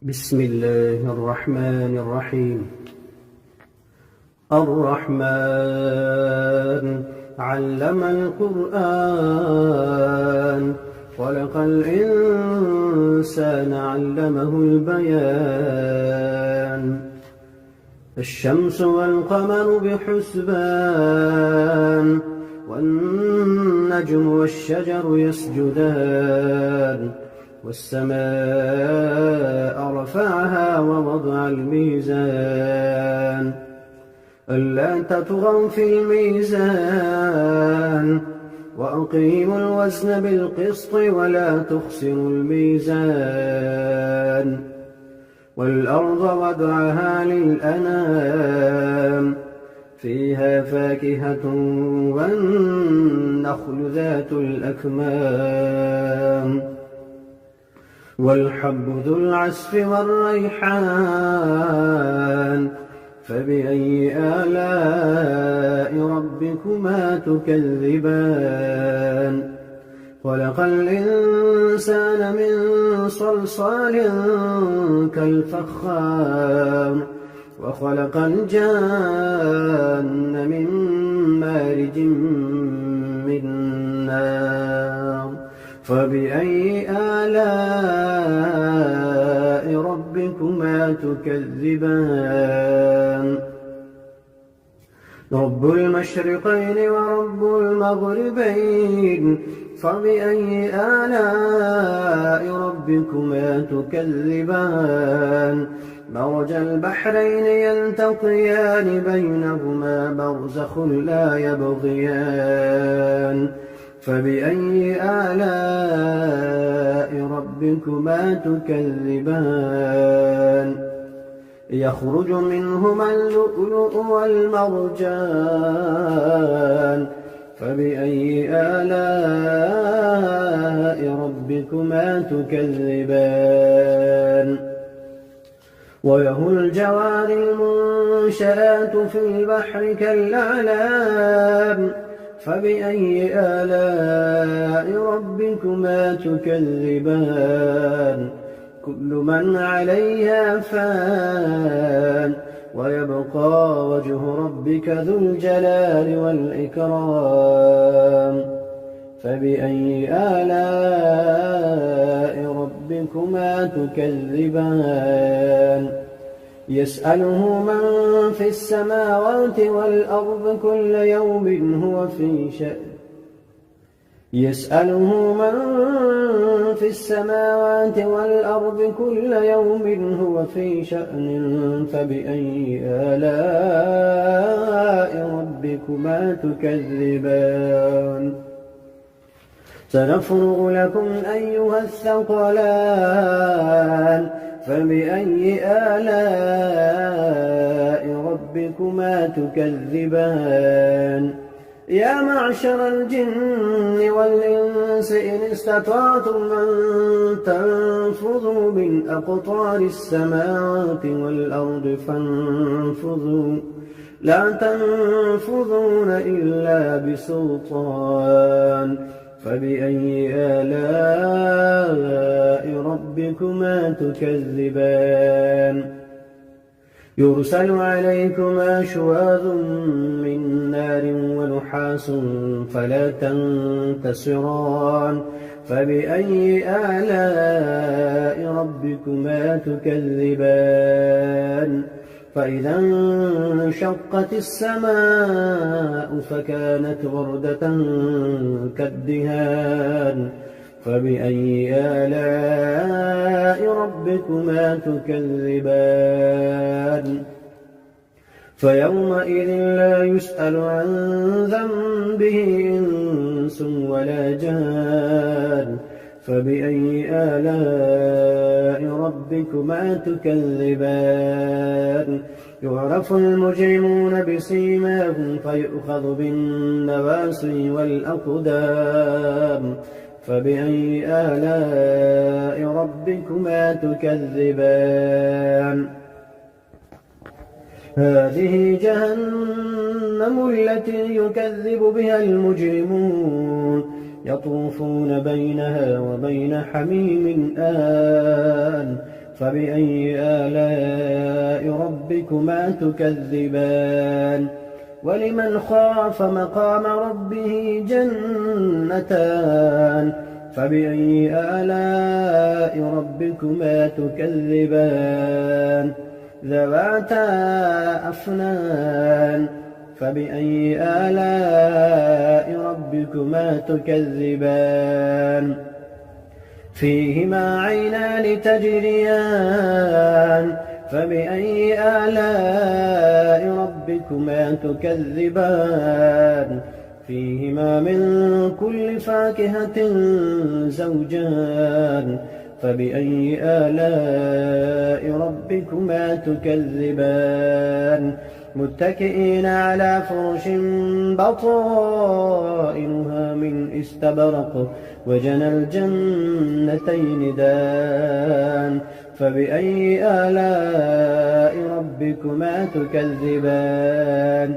بسم الله الرحمن الرحيم. الرحمن علم القرآن، خلق الإنسان علمه البيان. الشمس والقمر بحسبان، والنجم والشجر يسجدان. والسماء رفعها ووضع الميزان، ألا تطغوا في الميزان، وأقيموا الوزن بالقسط ولا تخسروا الميزان. والأرض وضعها للأنام، فيها فاكهة والنخل ذات الأكمام، والحب ذو العصف والريحان. فبأي آلاء ربكما تكذبان؟ خلق الإنسان من صلصال كالفخار، وخلق الجان من مارج من نار. فبأي آلاء ربكما تكذبان؟ رب المشرقين ورب المغربين، فبأي آلاء ربكما تكذبان؟ مرج البحرين يلتقيان، بينهما برزخ لا يبغيان. فبأي آلاء ربكما تكذبان؟ يخرج منهما اللؤلؤ والمرجان. فبأي آلاء ربكما تكذبان؟ وله الجوار المنشآت في البحر كالأعلام. فبأي آلاء ربكما تكذبان؟ كل من عليها فان، ويبقى وجه ربك ذو الجلال والإكرام. فبأي آلاء ربكما تكذبان؟ يسأله من في السماوات والأرض كل يوم هو في شأن. يسأله من في السماوات والأرض كل يوم هو في شأن. فبأي آلاء ربكما تكذبان؟ سنفرغ لكم أيها الثقلان. فبأي آلاء ربكما تكذبان؟ يا معشر الجن والإنس إن استطعتم أن تنفذوا من أقطار السماوات والأرض فانفذوا، لا تنفذون إلا بسلطان. فبأي آلاء ربكما تكذبان؟ يرسل عليكما شواظ من نار ونحاس فلا تنتصران. فبأي آلاء ربكما تكذبان؟ فإذا انشقت السماء فكانت وردة كالدهان. فبأي آلاء ربكما تكذبان؟ فيومئذ لا يسأل عن ذنبه إنس ولا جان. فبأي آلاء ربكما تكذبان؟ يعرف المجرمون بسيماهم فيؤخذ بالنواصي والأقدام. فبأي آلاء ربكما تكذبان؟ هذه جهنم التي يكذب بها المجرمون، يطوفون بينها وبين حميم آن فبأي آلاء ربكما تكذبان ولمن خاف مقام ربه جنتان فبأي آلاء ربكما تكذبان ذواتا أفنان فبأي آلاء ربكما تكذبان فيهما عينان تجريان فبأي آلاء ربكما تكذبان فيهما من كل فاكهة زوجان فبأي آلاء ربكما تكذبان متكئين على فرش بطائنها من استبرق وجنى الجنتين دان فبأي آلاء ربكما تكذبان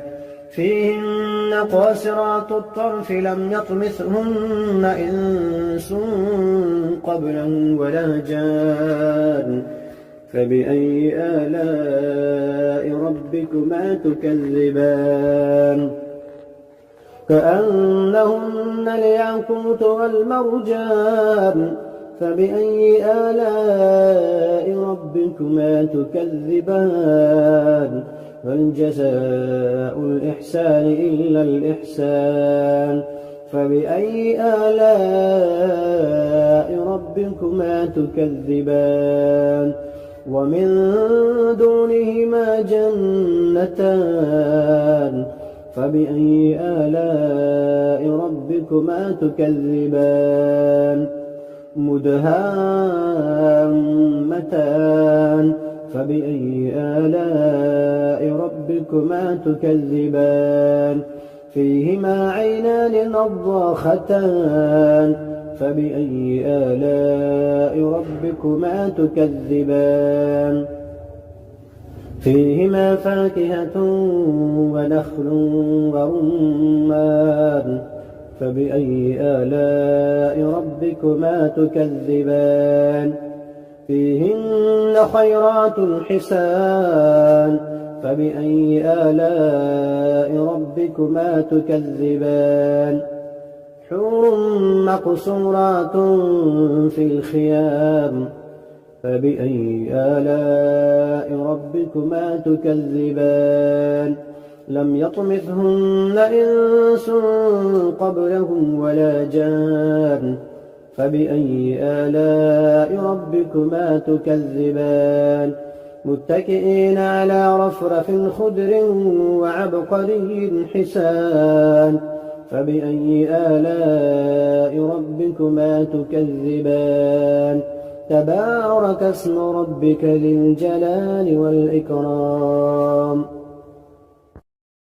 فيهن قاصرات الطرف لم يطمثهن إنس قبلهم ولا جان فبأي آلاء ربكما تكذبان كأنهن الياقوت والمرجان فبأي آلاء ربكما تكذبان هل جزاء الإحسان إلا الإحسان فبأي آلاء ربكما تكذبان ومن دونهما جنتان فبأي آلاء ربكما تكذبان مدهامتان فبأي آلاء ربكما تكذبان فيهما عينان نضاختان فبأي آلاء ربكما تكذبان فيهما فاكهة ونخل ورمان فبأي آلاء ربكما تكذبان فيهن خيرات حسان فبأي آلاء ربكما تكذبان حور مقصورات في الخيام فبأي آلاء ربكما تكذبان لم يطمثهن إنس قبلهم ولا جان فبأي آلاء ربكما تكذبان متكئين على رفرف خضر وعبقري حسان فبأي آلاء ربكما تكذبان تبارك اسم ربك ذي الجلال والإكرام